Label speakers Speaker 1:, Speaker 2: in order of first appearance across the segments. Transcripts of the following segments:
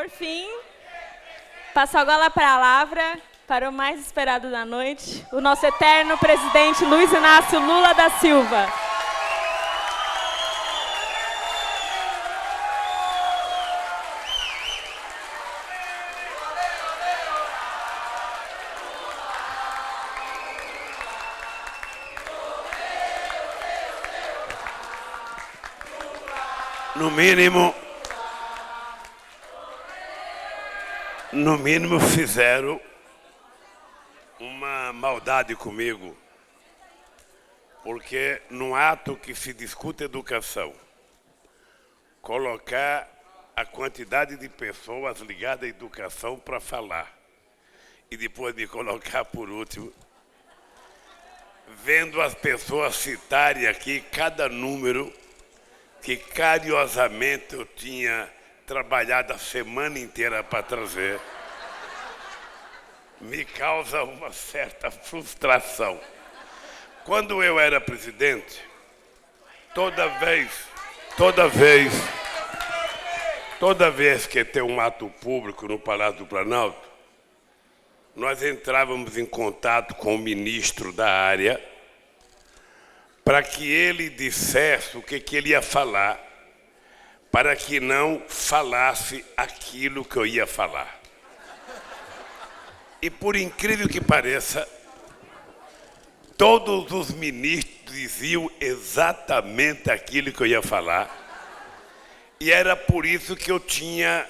Speaker 1: Por fim, passo agora a palavra para o mais esperado da noite, o nosso eterno presidente Luiz Inácio Lula da Silva.
Speaker 2: No mínimo fizeram uma maldade comigo, porque num ato que se discute educação, colocar a quantidade de pessoas ligadas à educação para falar e depois me colocar por último, vendo as pessoas citarem aqui cada número que carinhosamente eu tinha trabalhado a semana inteira para trazer, me causa uma certa frustração. Quando eu era presidente, toda vez que tem um ato público no Palácio do Planalto, nós entrávamos em contato com o ministro da área para que ele dissesse o que ele ia falar, para que não falasse aquilo que eu ia falar. E por incrível que pareça, todos os ministros diziam exatamente aquilo que eu ia falar, e era por isso que eu tinha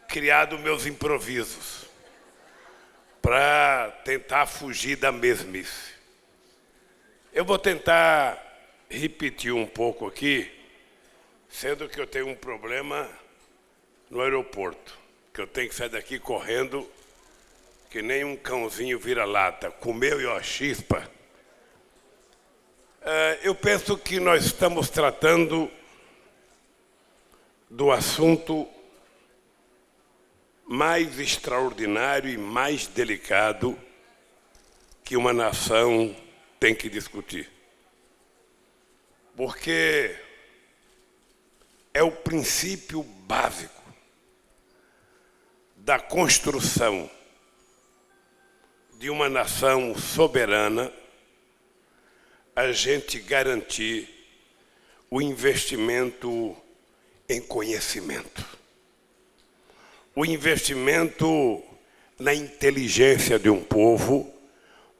Speaker 2: criado meus improvisos, para tentar fugir da mesmice. Eu vou tentar repetir um pouco aqui, sendo que eu tenho um problema no aeroporto, que eu tenho que sair daqui correndo, que nem um cãozinho vira-lata, comeu e ó, chispa. Eu penso que nós estamos tratando do assunto mais extraordinário e mais delicado que uma nação tem que discutir. Porque é o princípio básico da construção de uma nação soberana a gente garantir o investimento em conhecimento, o investimento na inteligência de um povo,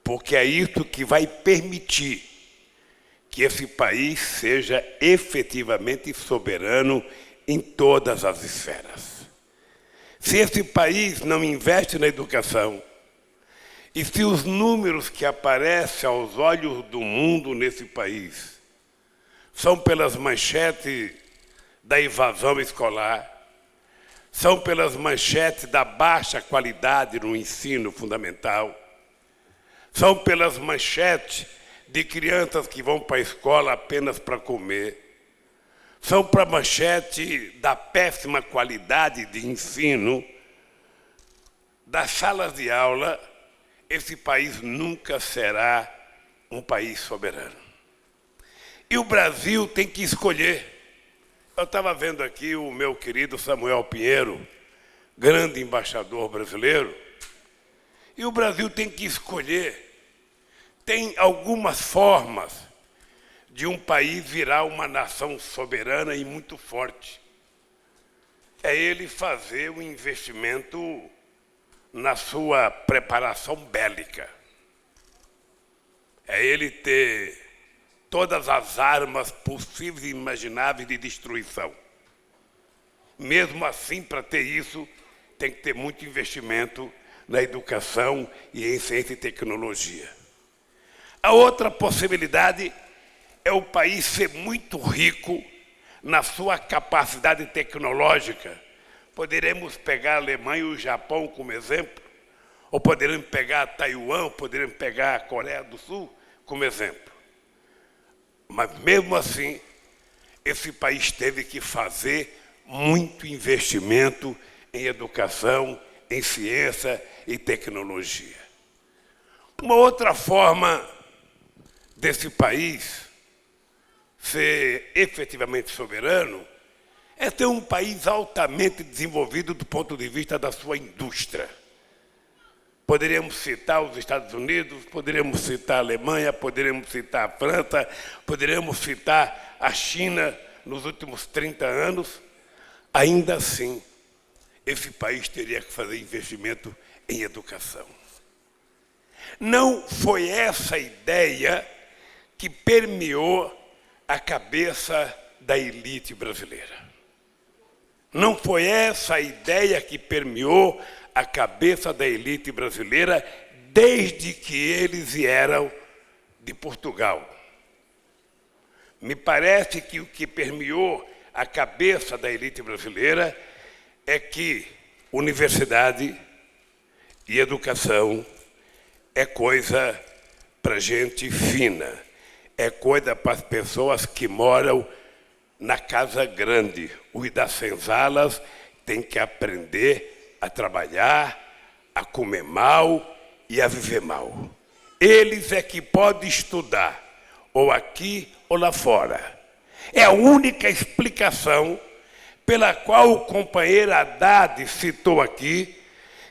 Speaker 2: porque é isso que vai permitir que esse país seja efetivamente soberano em todas as esferas. Se esse país não investe na educação, e se os números que aparecem aos olhos do mundo nesse país são pelas manchetes da evasão escolar, são pelas manchetes da baixa qualidade no ensino fundamental, são pelas manchetes de crianças que vão para a escola apenas para comer, são para a manchete da péssima qualidade de ensino, das salas de aula, esse país nunca será um país soberano. E o Brasil tem que escolher. Eu estava vendo aqui o meu querido Samuel Pinheiro, grande embaixador brasileiro, e o Brasil tem que escolher. Tem algumas formas de um país virar uma nação soberana e muito forte. É ele fazer o investimento na sua preparação bélica. É ele ter todas as armas possíveis e imagináveis de destruição. Mesmo assim, para ter isso, tem que ter muito investimento na educação e em ciência e tecnologia. A outra possibilidade é o país ser muito rico na sua capacidade tecnológica. Poderemos pegar a Alemanha e o Japão como exemplo, ou poderemos pegar Taiwan, ou poderemos pegar a Coreia do Sul como exemplo. Mas mesmo assim, esse país teve que fazer muito investimento em educação, em ciência e tecnologia. Uma outra forma desse país ser efetivamente soberano é ter um país altamente desenvolvido do ponto de vista da sua indústria. Poderíamos citar os Estados Unidos, poderíamos citar a Alemanha, poderíamos citar a França, poderíamos citar a China nos últimos 30 anos. Ainda assim, esse país teria que fazer investimento em educação. Não foi essa ideia que permeou a cabeça da elite brasileira. Não foi essa a ideia que permeou a cabeça da elite brasileira desde que eles vieram de Portugal. Me parece que o que permeou a cabeça da elite brasileira é que universidade e educação é coisa para gente fina, é coisa para as pessoas que moram na casa grande. Os das senzalas têm que aprender a trabalhar, a comer mal e a viver mal. Eles é que podem estudar, ou aqui ou lá fora. É a única explicação pela qual o companheiro Haddad citou aqui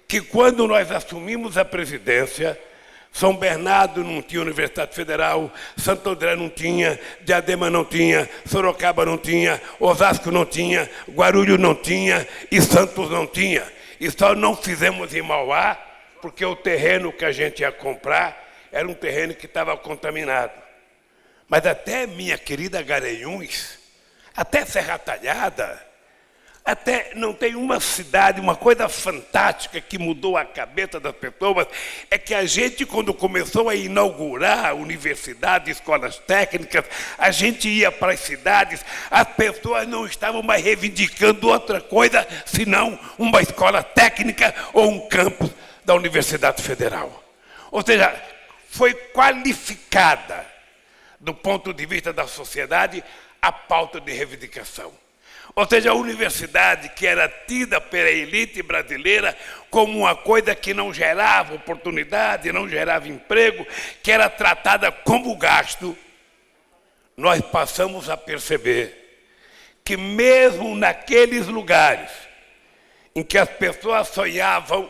Speaker 2: que quando nós assumimos a presidência, São Bernardo não tinha Universidade Federal, Santo André não tinha, Diadema não tinha, Sorocaba não tinha, Osasco não tinha, Guarulhos não tinha e Santos não tinha. E só não fizemos em Mauá porque o terreno que a gente ia comprar era um terreno que estava contaminado. Mas até minha querida Garanhuns, até Serra Talhada, até não tem uma cidade, uma coisa fantástica que mudou a cabeça das pessoas, é que a gente, quando começou a inaugurar universidades, escolas técnicas, a gente ia para as cidades, as pessoas não estavam mais reivindicando outra coisa, senão uma escola técnica ou um campus da Universidade Federal. Ou seja, foi qualificada, do ponto de vista da sociedade, a pauta de reivindicação. Ou seja, a universidade, que era tida pela elite brasileira como uma coisa que não gerava oportunidade, não gerava emprego, que era tratada como gasto, nós passamos a perceber que mesmo naqueles lugares em que as pessoas sonhavam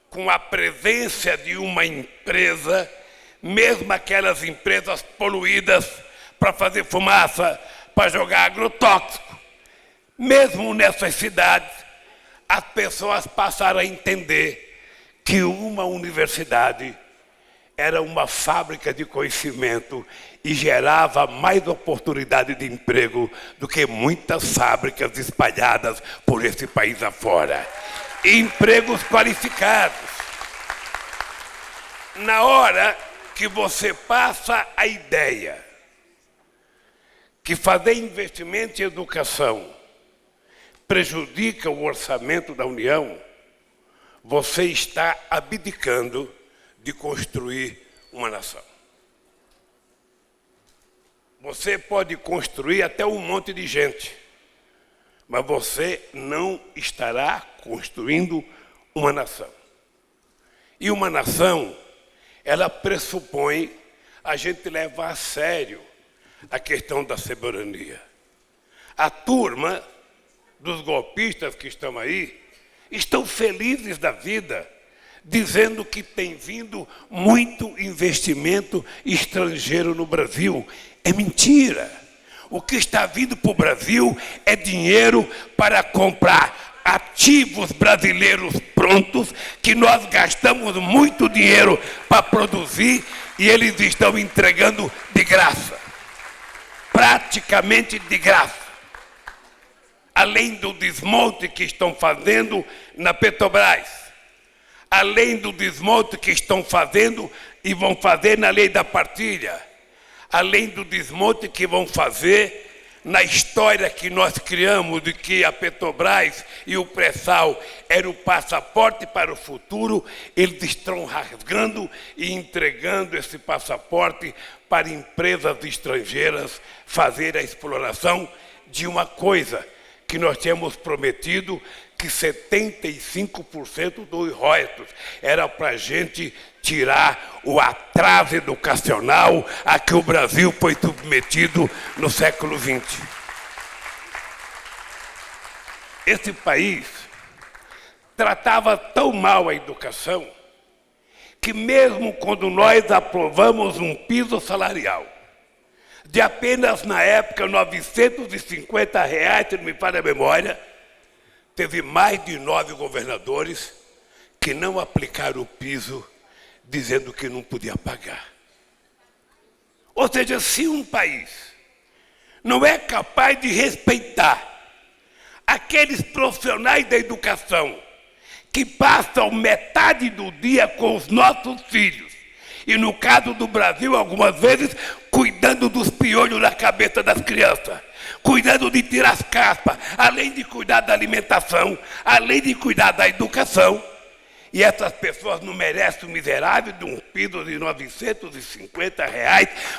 Speaker 2: com a presença de uma empresa, mesmo aquelas empresas poluídas para fazer fumaça, para jogar agrotóxico, mesmo nessas cidades, as pessoas passaram a entender que uma universidade era uma fábrica de conhecimento e gerava mais oportunidade de emprego do que muitas fábricas espalhadas por esse país afora. Empregos qualificados. Na hora que você passa a ideia que fazer investimento em educação prejudica o orçamento da União, você está abdicando de construir uma nação. Você pode construir até um monte de gente, mas você não estará construindo uma nação. E uma nação, ela pressupõe a gente levar a sério a questão da soberania. A turma dos golpistas que estão aí, estão felizes da vida, dizendo que tem vindo muito investimento estrangeiro no Brasil. É mentira. O que está vindo para o Brasil é dinheiro para comprar ativos brasileiros prontos, que nós gastamos muito dinheiro para produzir e eles estão entregando de graça. Praticamente de graça. Além do desmonte que estão fazendo na Petrobras, além do desmonte que estão fazendo e vão fazer na lei da partilha, além do desmonte que vão fazer na história que nós criamos de que a Petrobras e o pré-sal era o passaporte para o futuro, eles estão rasgando e entregando esse passaporte para empresas estrangeiras fazer a exploração de uma coisa que nós tínhamos prometido, que 75% dos royalties era para a gente tirar o atraso educacional a que o Brasil foi submetido no século XX. esse país tratava tão mal a educação que mesmo quando nós aprovamos um piso salarial de apenas, na época, R$ 950, se não me falha a memória, teve mais de 9 governadores que não aplicaram o piso, dizendo que não podia pagar. Ou seja, se um país não é capaz de respeitar aqueles profissionais da educação que passam metade do dia com os nossos filhos, e no caso do Brasil, algumas vezes, cuidando dos piolhos na cabeça das crianças, cuidando de tirar as caspas, além de cuidar da alimentação, além de cuidar da educação. E essas pessoas não merecem o miserável de um piso de R$ 950.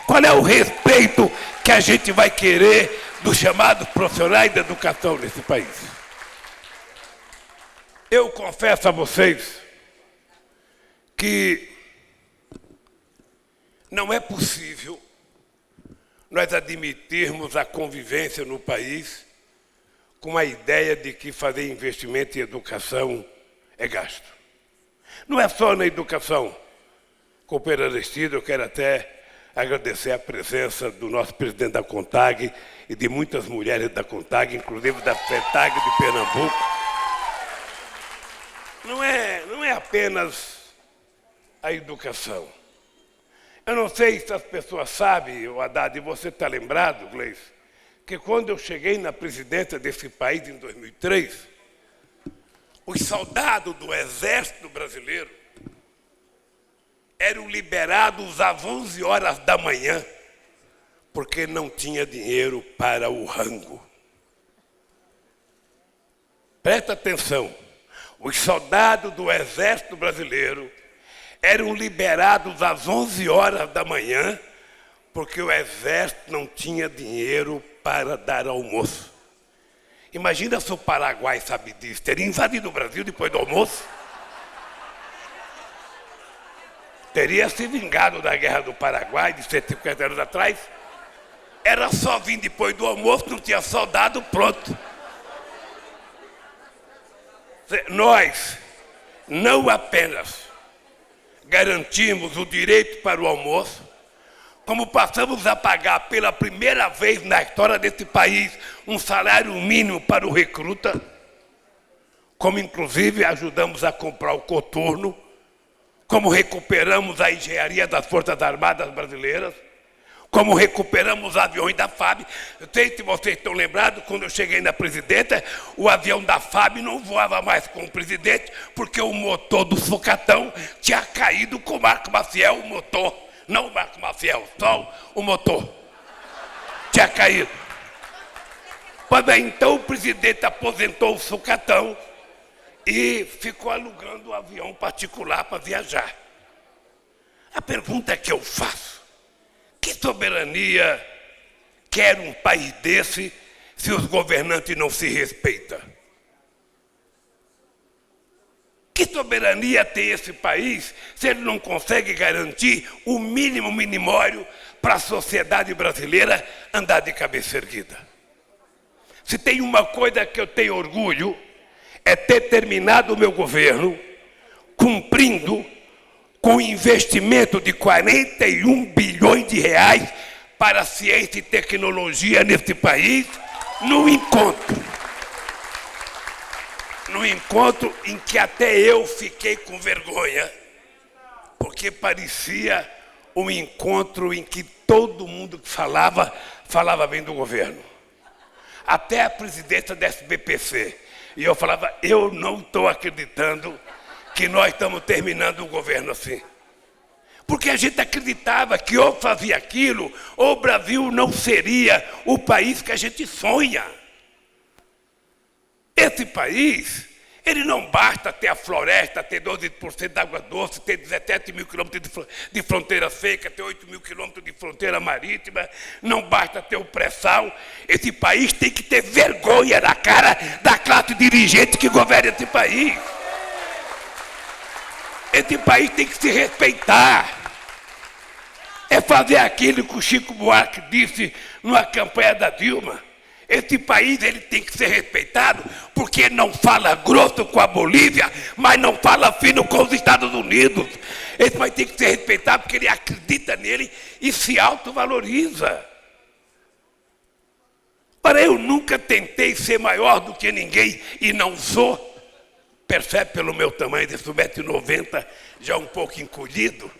Speaker 2: Qual é o respeito que a gente vai querer dos chamados profissionais da educação nesse país? Eu confesso a vocês que não é possível nós admitirmos a convivência no país com a ideia de que fazer investimento em educação é gasto. Não é só na educação. Companheiro Aristides, eu quero até agradecer a presença do nosso presidente da CONTAG e de muitas mulheres da CONTAG, inclusive da FETAG de Pernambuco. Não é apenas a educação. Eu não sei se as pessoas sabem, o Haddad, e você está lembrado, Gleice, que quando eu cheguei na presidência desse país em 2003, os soldados do Exército Brasileiro eram liberados às 11 horas da manhã, porque não tinha dinheiro para o rango. Presta atenção, os soldados do Exército Brasileiro eram liberados às 11 horas da manhã, porque o Exército não tinha dinheiro para dar almoço. Imagina se o Paraguai sabe disso, teria invadido o Brasil depois do almoço? Teria se vingado da Guerra do Paraguai, de 150 anos atrás? Era só vir depois do almoço, não tinha soldado, pronto. Nós não apenas garantimos o direito para o almoço, como passamos a pagar pela primeira vez na história desse país um salário mínimo para o recruta, como inclusive ajudamos a comprar o coturno, como recuperamos a engenharia das Forças Armadas Brasileiras, como recuperamos os aviões da FAB. Eu sei se vocês estão lembrados, quando eu cheguei na presidência, o avião da FAB não voava mais com o presidente, porque o motor do Sucatão tinha caído com o Marco Maciel, o motor. Não o Marco Maciel, só o motor. Tinha caído. Pois bem, então o presidente aposentou o Sucatão e ficou alugando um avião particular para viajar. A pergunta que eu faço: que soberania quer um país desse se os governantes não se respeitam? Que soberania tem esse país se ele não consegue garantir o mínimo minimório para a sociedade brasileira andar de cabeça erguida? Se tem uma coisa que eu tenho orgulho, é ter terminado o meu governo cumprindo com investimento de 41 bilhões de reais para ciência e tecnologia nesse país, num encontro em que até eu fiquei com vergonha, porque parecia um encontro em que todo mundo que falava bem do governo. Até a presidenta da SBPC. E eu falava, eu não estou acreditando que nós estamos terminando o governo assim. Porque a gente acreditava que ou fazia aquilo, ou o Brasil não seria o país que a gente sonha. Esse país, ele não basta ter a floresta, ter 12% de água doce, ter 17 mil quilômetros de fronteira seca, ter 8 mil quilômetros de fronteira marítima, não basta ter o pré-sal. Esse país tem que ter vergonha na cara da classe dirigente que governa esse país. Esse país tem que se respeitar. É fazer aquilo que o Chico Buarque disse numa campanha da Dilma. Esse país ele tem que ser respeitado porque não fala grosso com a Bolívia, mas não fala fino com os Estados Unidos. Esse país tem que ser respeitado porque ele acredita nele e se autovaloriza. Ora, eu nunca tentei ser maior do que ninguém e não sou. Percebe pelo meu tamanho de 1,90 m, já um pouco encolhido.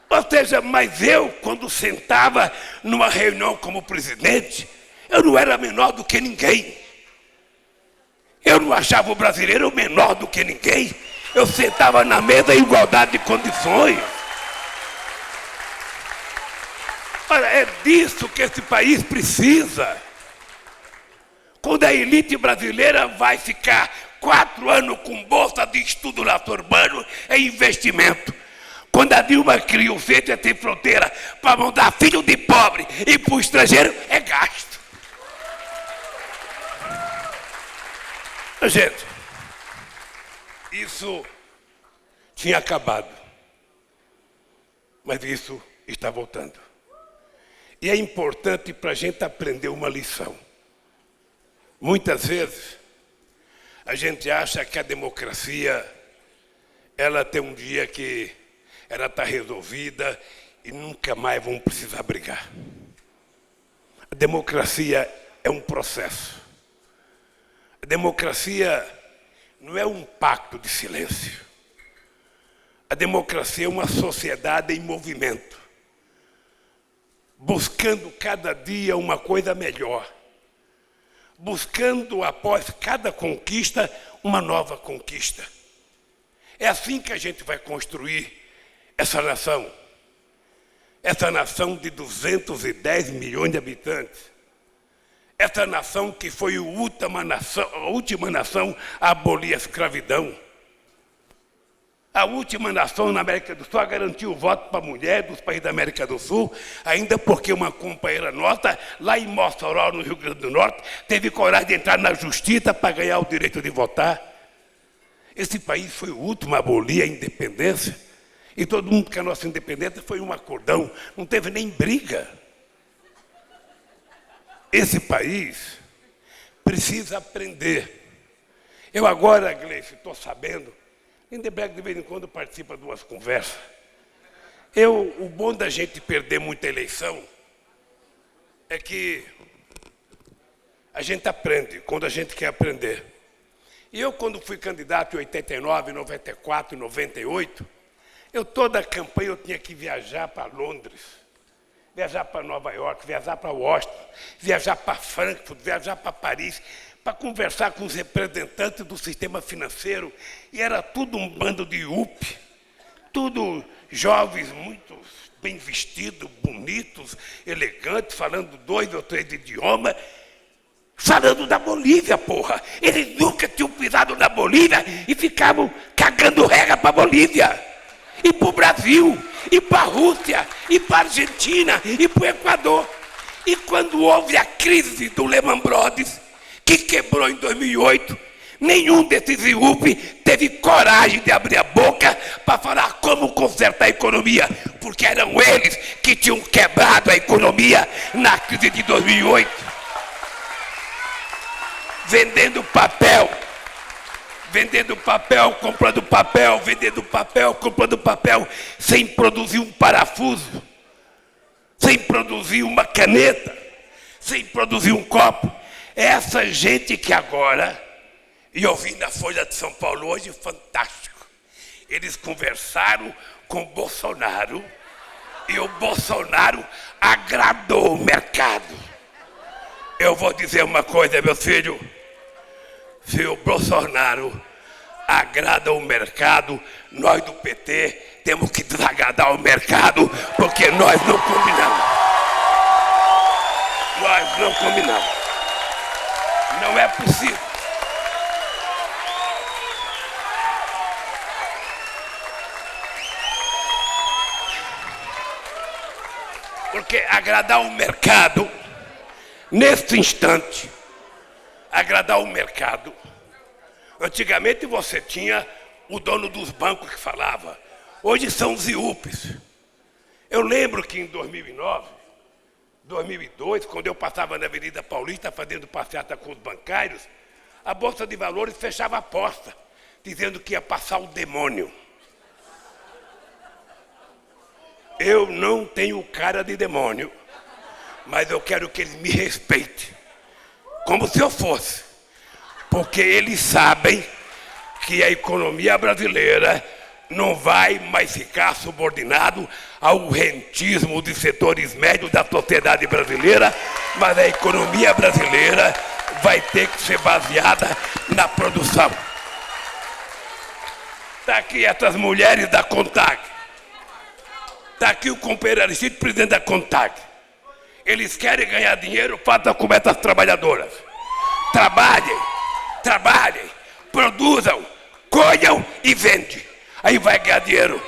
Speaker 2: Ou seja, mas eu, quando sentava numa reunião como presidente, eu não era menor do que ninguém. Eu não achava o brasileiro menor do que ninguém. Eu sentava na mesa em igualdade de condições. Olha, é disso que esse país precisa. Quando a elite brasileira vai ficar 4 anos com bolsa de estudo na Sorbonne, é investimento. Quando a Dilma cria o Ciência Sem Fronteira para mandar filho de pobre e para o estrangeiro, é gasto. Gente, isso tinha acabado, mas isso está voltando. E é importante para a gente aprender uma lição. Muitas vezes, a gente acha que a democracia, ela tem um dia que ela está resolvida e nunca mais vão precisar brigar. A democracia é um processo. A democracia não é um pacto de silêncio. A democracia é uma sociedade em movimento, buscando cada dia uma coisa melhor, buscando após cada conquista uma nova conquista. É assim que a gente vai construir essa nação de 210 milhões de habitantes, essa nação que foi a última nação a abolir a escravidão, a última nação na América do Sul a garantir o voto para a mulher dos países da América do Sul, ainda porque uma companheira nossa, lá em Mossoró, no Rio Grande do Norte, teve coragem de entrar na justiça para ganhar o direito de votar. Esse país foi o último a abolir a independência, e todo mundo que a nossa independência foi um acordão, não teve nem briga. Esse país precisa aprender. Eu agora, Gleice, estou sabendo, Lindenberg de vez em quando participa de umas conversas. O bom da gente perder muita eleição é que a gente aprende quando a gente quer aprender. E eu, quando fui candidato em 89, 94 e 98, toda a campanha eu tinha que viajar para Londres, viajar para Nova York, viajar para Washington, viajar para Frankfurt, viajar para Paris, para conversar com os representantes do sistema financeiro, e era tudo um bando de UP, tudo jovens muito bem vestidos, bonitos, elegantes, falando 2 ou 3 idiomas, falando da Bolívia, porra. Eles nunca tinham pisado na Bolívia e ficavam cagando regra para a Bolívia, e para o Brasil, e para a Rússia, e para a Argentina, e para o Equador. E quando houve a crise do Lehman Brothers, que quebrou em 2008, nenhum desses IUP teve coragem de abrir a boca para falar como consertar a economia, porque eram eles que tinham quebrado a economia na crise de 2008. Vendendo papel, comprando papel, vendendo papel, comprando papel, sem produzir um parafuso, sem produzir uma caneta, sem produzir um copo. Essa gente que agora, e eu vi na Folha de São Paulo hoje, fantástico, eles conversaram com o Bolsonaro e o Bolsonaro agradou o mercado. Eu vou dizer uma coisa, meu filho, se o Bolsonaro agrada o mercado, nós do PT temos que desagradar o mercado, porque nós não combinamos. Nós não combinamos. Não é possível. Porque agradar o mercado, neste instante, agradar o mercado. Antigamente você tinha o dono dos bancos que falava. Hoje são os IUPs. Eu lembro que em 2009, 2002, quando eu passava na Avenida Paulista fazendo passeata com os bancários, a Bolsa de Valores fechava a porta, dizendo que ia passar o demônio. Eu não tenho cara de demônio, mas eu quero que eles me respeitem, como se eu fosse, porque eles sabem que a economia brasileira não vai mais ficar subordinado ao rentismo de setores médios da sociedade brasileira, mas a economia brasileira vai ter que ser baseada na produção. Está aqui essas mulheres da CONTAG. Está aqui o companheiro Aristide, presidente da CONTAG. Eles querem ganhar dinheiro, façam como essas trabalhadoras. Trabalhem, produzam, colham e vendem. Aí vai ganhar dinheiro,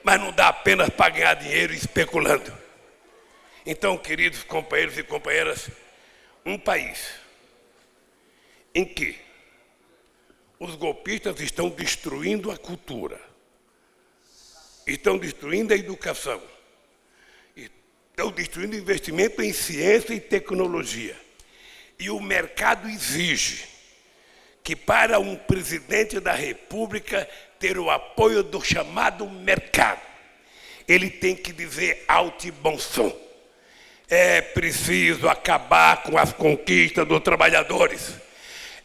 Speaker 2: mas não dá apenas para ganhar dinheiro especulando. Então, queridos companheiros e companheiras, um país em que os golpistas estão destruindo a cultura, estão destruindo a educação, estão destruindo o investimento em ciência e tecnologia. E o mercado exige que para um presidente da República ter o apoio do chamado mercado, ele tem que dizer alto e bom som: é preciso acabar com as conquistas dos trabalhadores,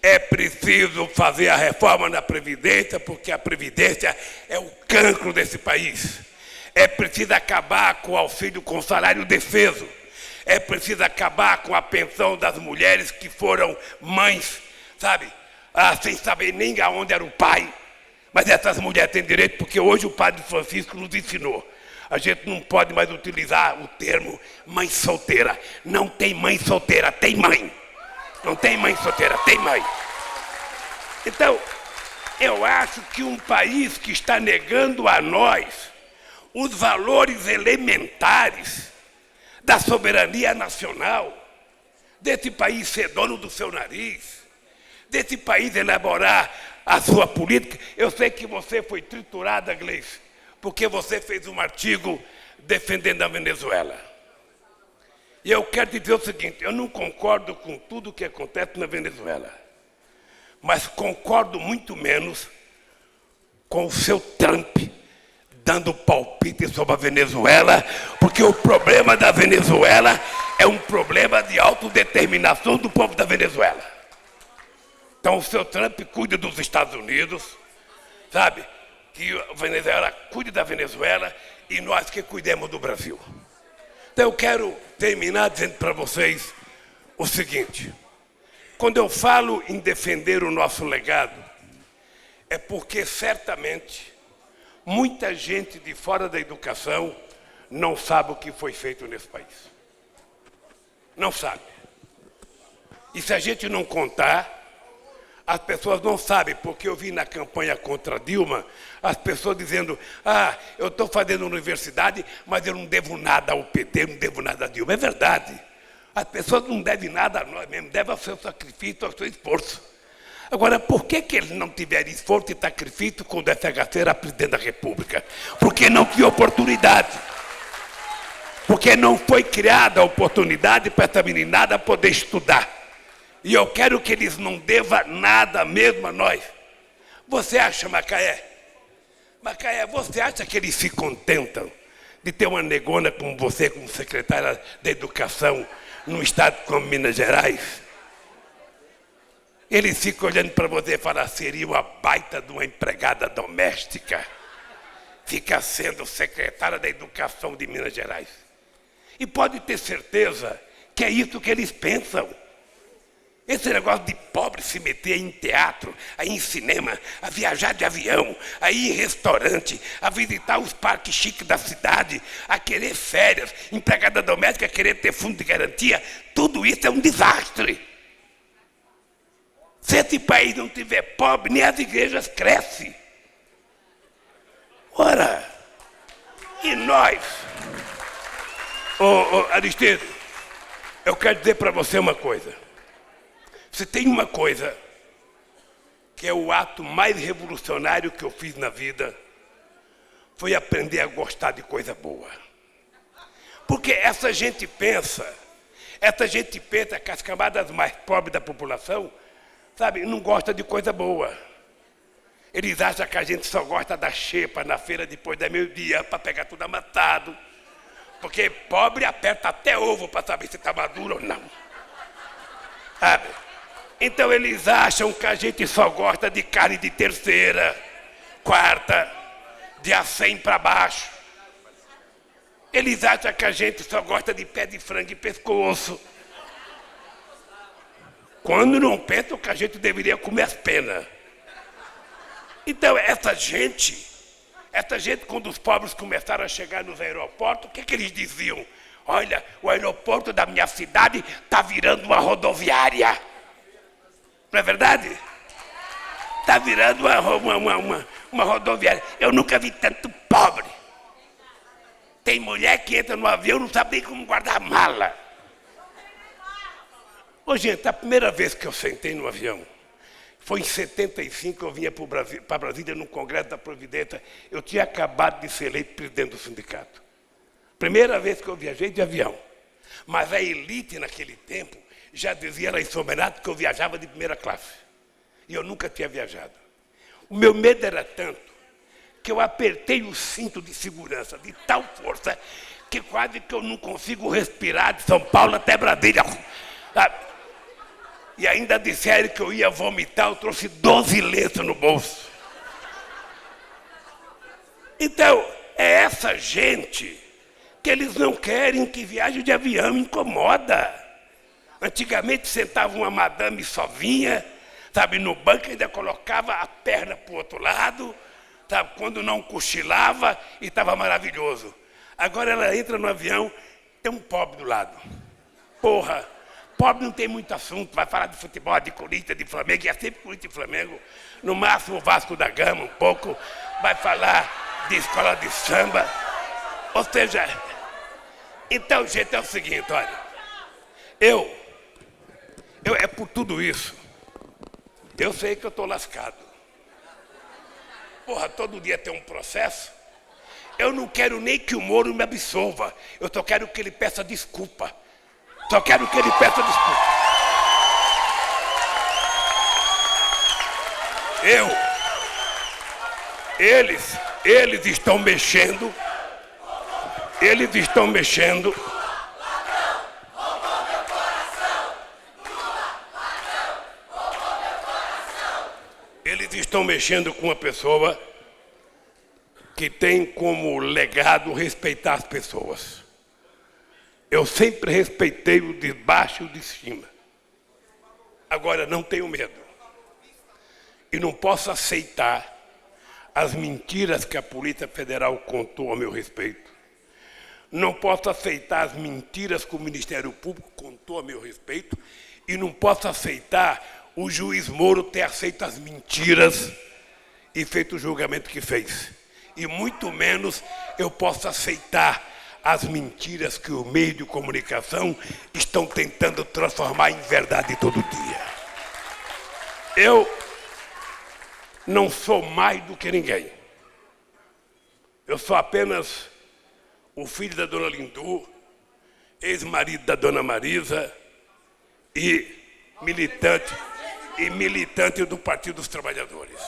Speaker 2: é preciso fazer a reforma na Previdência, porque a Previdência é o cancro desse país, é preciso acabar com o auxílio com salário defeso, é preciso acabar com a pensão das mulheres que foram mães, sabe, sem saber nem aonde era o pai. Mas essas mulheres têm direito, porque hoje o Padre Francisco nos ensinou. A gente não pode mais utilizar o termo mãe solteira. Não tem mãe solteira, tem mãe. Não tem mãe solteira, tem mãe. Então, eu acho que um país que está negando a nós os valores elementares da soberania nacional, desse país ser dono do seu nariz, desse país elaborar a sua política. Eu sei que você foi triturada, Gleice, porque você fez um artigo defendendo a Venezuela. E eu quero dizer o seguinte: eu não concordo com tudo o que acontece na Venezuela, mas concordo muito menos com o seu Trump dando palpite sobre a Venezuela, porque o problema da Venezuela é um problema de autodeterminação do povo da Venezuela. Então o seu Trump cuida dos Estados Unidos, sabe? Que a Venezuela cuide da Venezuela e nós que cuidemos do Brasil. Então eu quero terminar dizendo para vocês o seguinte: quando eu falo em defender o nosso legado, é porque certamente muita gente de fora da educação não sabe o que foi feito nesse país. Não sabe. E se a gente não contar, as pessoas não sabem, porque eu vi na campanha contra Dilma as pessoas dizendo: eu estou fazendo universidade, mas eu não devo nada ao PT, não devo nada a Dilma. É verdade. As pessoas não devem nada a nós mesmos, devem ao seu sacrifício, ao seu esforço. Agora, por que eles não tiverem esforço e sacrifício quando o FHC era presidente da República? Porque não tinha oportunidade. Porque não foi criada a oportunidade para essa meninada poder estudar. E eu quero que eles não devam nada mesmo a nós. Você acha, Macaé, você acha que eles se contentam de ter uma negona como você, como secretária da Educação, num estado como Minas Gerais? Eles ficam olhando para você e falam: seria uma baita de uma empregada doméstica, fica sendo secretária da Educação de Minas Gerais. E pode ter certeza que é isso que eles pensam. Esse negócio de pobre se meter em teatro, aí em cinema, a viajar de avião, a ir em restaurante, a visitar os parques chiques da cidade, a querer férias, empregada doméstica, a querer ter fundo de garantia, tudo isso é um desastre. Se esse país não tiver pobre, nem as igrejas crescem. Ora, e nós? Aristide, eu quero dizer para você uma coisa. Se tem uma coisa que é o ato mais revolucionário que eu fiz na vida, foi aprender a gostar de coisa boa. Porque essa gente pensa Essa gente pensa que as camadas mais pobres da população, sabe, não gosta de coisa boa. Eles acham que a gente só gosta da xepa na feira depois da meio-dia para pegar tudo amassado. Porque pobre aperta até ovo para saber se está maduro ou não. Sabe? Então eles acham que a gente só gosta de carne de terceira, quarta, de A100 para baixo. Eles acham que a gente só gosta de pé de frango e pescoço. Quando não pensam que a gente deveria comer as penas. Então essa gente, quando os pobres começaram a chegar nos aeroportos, o que eles diziam? Olha, o aeroporto da minha cidade está virando uma rodoviária. Não é verdade? Está virando uma rodoviária. Eu nunca vi tanto pobre. Tem mulher que entra no avião e não sabe nem como guardar a mala. Ô, gente, a primeira vez que eu sentei no avião, foi em 75, eu vinha para Brasília no Congresso da Providência. Eu tinha acabado de ser eleito presidente do sindicato. Primeira vez que eu viajei de avião. Mas a elite naquele tempo já dizia lá em São Bernardo que eu viajava de primeira classe. E eu nunca tinha viajado. O meu medo era tanto que eu apertei o cinto de segurança de tal força que quase que eu não consigo respirar de São Paulo até Brasília. E ainda disseram que eu ia vomitar, eu trouxe 12 lenços no bolso. Então, é essa gente que eles não querem que viagem de avião, incomoda. Antigamente sentava uma madame sozinha, sabe, no banco, ainda colocava a perna para o outro lado, sabe, quando não cochilava e estava maravilhoso. Agora ela entra no avião, tem um pobre do lado. Porra, pobre não tem muito assunto, vai falar de futebol, de Corinthians, de Flamengo, e é sempre Corinthians e Flamengo, no máximo o Vasco da Gama um pouco, vai falar de escola de samba. Ou seja, então, gente, é o seguinte, olha, é por tudo isso, eu sei que eu estou lascado. Porra, todo dia tem um processo. Eu não quero nem que o Moro me absolva, eu só quero que ele peça desculpa. Só quero que ele peça desculpa. Eles estão mexendo. Eles estão mexendo. Eles estão mexendo com uma pessoa que tem como legado respeitar as pessoas. Eu sempre respeitei o de baixo e o de cima. Agora, não tenho medo. E não posso aceitar as mentiras que a Polícia Federal contou a meu respeito. Não posso aceitar as mentiras que o Ministério Público contou a meu respeito. E não posso aceitar o juiz Moro ter aceito as mentiras e feito o julgamento que fez. E muito menos eu posso aceitar as mentiras que o meio de comunicação estão tentando transformar em verdade todo dia. Eu não sou mais do que ninguém. Eu sou apenas o filho da dona Lindu, ex-marido da dona Marisa e militante do Partido dos Trabalhadores.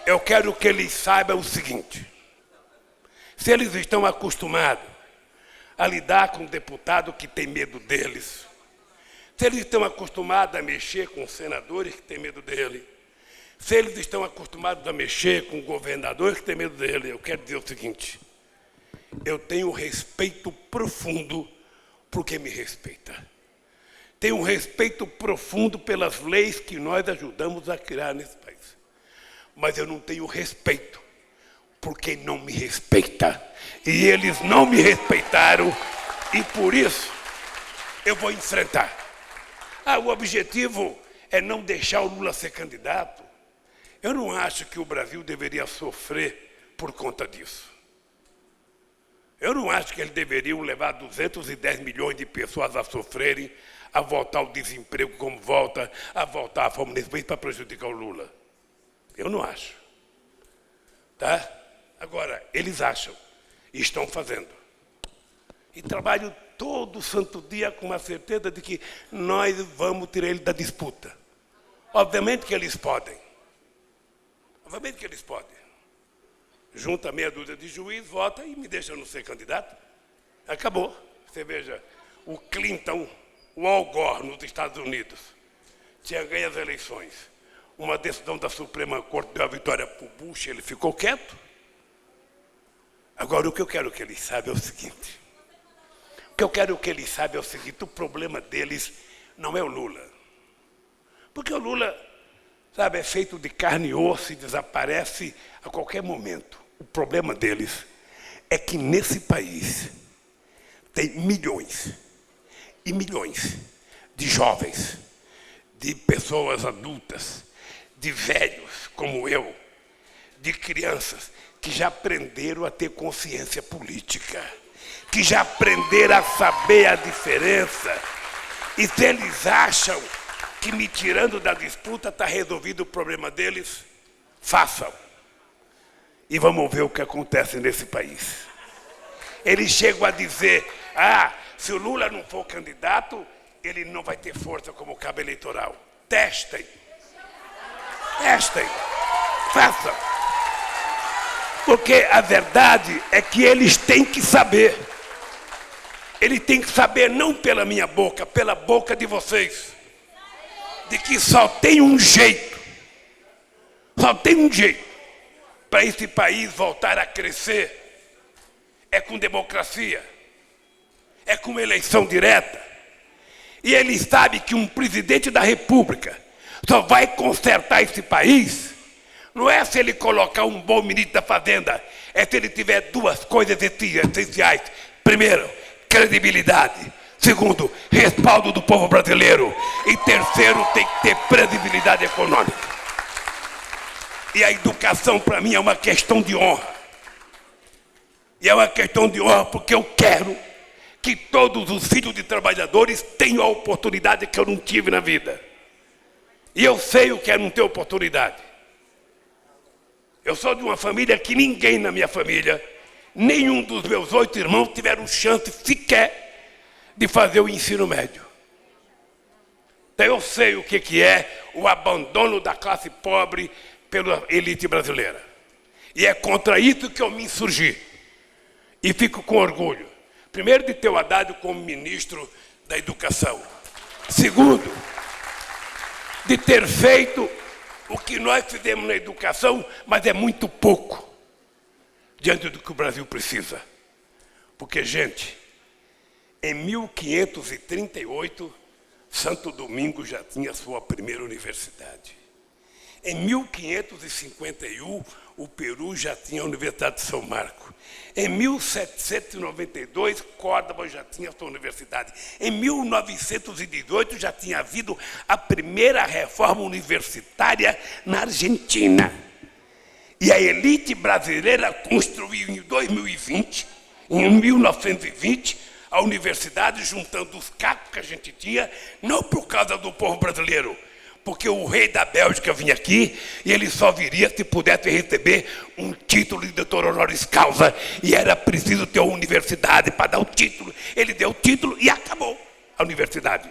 Speaker 2: Eu quero que eles saibam o seguinte: se eles estão acostumados a lidar com um deputado que tem medo deles, se eles estão acostumados a mexer com senadores que têm medo dele, se eles estão acostumados a mexer com governadores que têm medo dele, eu quero dizer o seguinte: eu tenho respeito profundo por quem me respeita. Tenho um respeito profundo pelas leis que nós ajudamos a criar nesse país. Mas eu não tenho respeito por quem não me respeita. E eles não me respeitaram e por isso eu vou enfrentar. O objetivo é não deixar o Lula ser candidato. Eu não acho que o Brasil deveria sofrer por conta disso. Eu não acho que eles deveriam levar 210 milhões de pessoas a sofrerem, a voltar ao desemprego como volta, a voltar à fome nesse país para prejudicar o Lula. Eu não acho. Tá? Agora, eles acham e estão fazendo. E trabalho todo santo dia com a certeza de que nós vamos tirar ele da disputa. Obviamente que eles podem. Obviamente que eles podem. Junta meia dúzia de juízes, vota e me deixa não ser candidato. Acabou. Você veja, o Clinton, o Al Gore nos Estados Unidos, tinha ganho as eleições. Uma decisão da Suprema Corte deu a vitória para o Bush, ele ficou quieto. Agora, o que eu quero que eles saibam é o seguinte. O que eu quero que eles saibam é o seguinte, o problema deles não é o Lula. Porque o Lula, sabe, é feito de carne e osso e desaparece a qualquer momento. O problema deles é que nesse país tem milhões e milhões de jovens, de pessoas adultas, de velhos como eu, de crianças que já aprenderam a ter consciência política, que já aprenderam a saber a diferença. E se eles acham que me tirando da disputa está resolvido o problema deles, façam. E vamos ver o que acontece nesse país. Eles chegam a dizer, se o Lula não for candidato, ele não vai ter força como cabo eleitoral. Testem. Testem. Façam. Porque a verdade é que eles têm que saber. Eles têm que saber não pela minha boca, pela boca de vocês. De que só tem um jeito. Só tem um jeito para esse país voltar a crescer. É com democracia. É com eleição direta. E ele sabe que um presidente da República só vai consertar esse país, não é se ele colocar um bom ministro da Fazenda, é se ele tiver duas coisas essenciais. Primeiro, credibilidade. Segundo, respaldo do povo brasileiro. E terceiro, tem que ter credibilidade econômica. E a educação, para mim, é uma questão de honra. E é uma questão de honra porque eu quero que todos os filhos de trabalhadores tenham a oportunidade que eu não tive na vida. E eu sei o que é não ter oportunidade. Eu sou de uma família que ninguém na minha família, nenhum dos meus 8 irmãos tiveram chance sequer de fazer o ensino médio. Então eu sei o que é o abandono da classe pobre pela elite brasileira. E é contra isso que eu me insurgi. E fico com orgulho. Primeiro, de ter o Haddad como ministro da Educação. Segundo, de ter feito o que nós fizemos na educação, mas é muito pouco diante do que o Brasil precisa. Porque, gente, em 1538, Santo Domingo já tinha sua primeira universidade. Em 1551, o Peru já tinha a Universidade de São Marco. Em 1792, Córdoba já tinha sua universidade. Em 1918, já tinha havido a primeira reforma universitária na Argentina. E a elite brasileira construiu em 2020, em 1920, a universidade, juntando os cacos que a gente tinha, não por causa do povo brasileiro, porque o rei da Bélgica vinha aqui e ele só viria se pudesse receber um título de doutor honoris causa, e era preciso ter uma universidade para dar o título. Ele deu o título e acabou a universidade.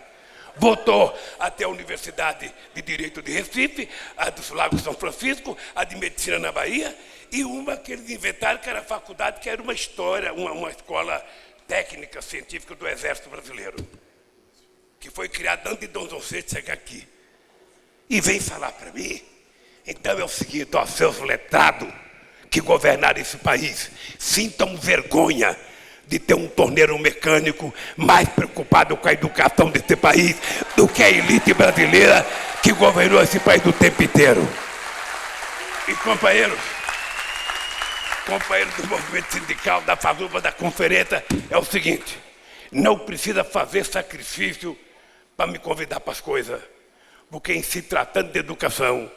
Speaker 2: Voltou até a Universidade de Direito de Recife, a dos Lagos São Francisco, a de Medicina na Bahia, e uma que eles inventaram, que era a faculdade, que era uma história, uma escola técnica científica do Exército Brasileiro, que foi criada antes de Dom João VI chegar aqui. E vem falar para mim, então é o seguinte, ó, seus letrados que governaram esse país, sintam vergonha de ter um torneiro mecânico mais preocupado com a educação desse país do que a elite brasileira que governou esse país o tempo inteiro. E companheiros do movimento sindical, da FASUBA, da conferência, é o seguinte, não precisa fazer sacrifício para me convidar para as coisas. Porque em se tratando de educação,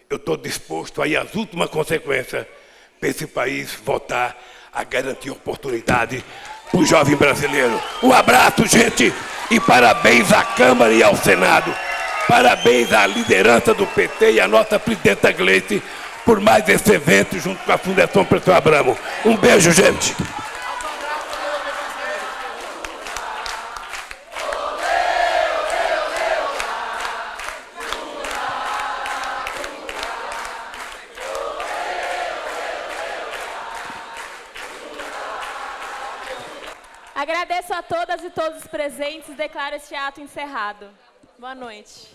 Speaker 2: eu estou disposto a ir às últimas consequências para esse país voltar a garantir oportunidade para o jovem brasileiro. Um abraço, gente, e parabéns à Câmara e ao Senado. Parabéns à liderança do PT e à nossa presidenta Gleice por mais esse evento junto com a Fundação Professor Abramo. Um beijo, gente.
Speaker 1: Agradeço a todas e todos os presentes e declaro este ato encerrado. Boa noite.